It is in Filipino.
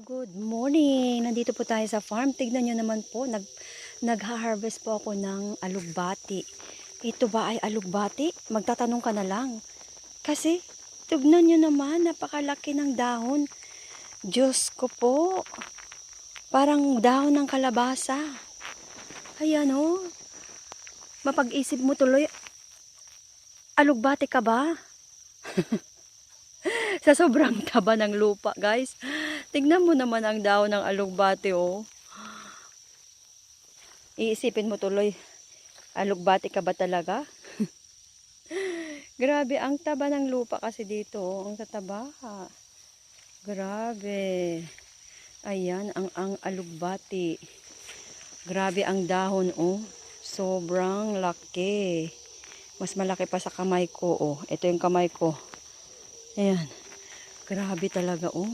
Good morning! Nandito po tayo sa farm. Tignan nyo naman po, nagha-harvest po ako ng alugbati. Ito ba ay alugbati? Magtatanong ka na lang. Kasi, tignan nyo naman, napakalaki ng dahon. Diyos ko po, parang dahon ng kalabasa. Ayan o, mapag-isip mo tuloy, alugbati ka ba? Sa sobrang taba ng lupa, guys. Tignan mo naman ang dahon ng alugbati, oh. Iisipin mo tuloy, alugbati ka ba talaga? Grabe, ang taba ng lupa kasi dito, oh. Ang tataba. Grabe. Ayan, ang alugbati. Grabe ang dahon, oh. Sobrang laki. Mas malaki pa sa kamay ko, oh. Ito yung kamay ko. Ayan. Grabe talaga, oh.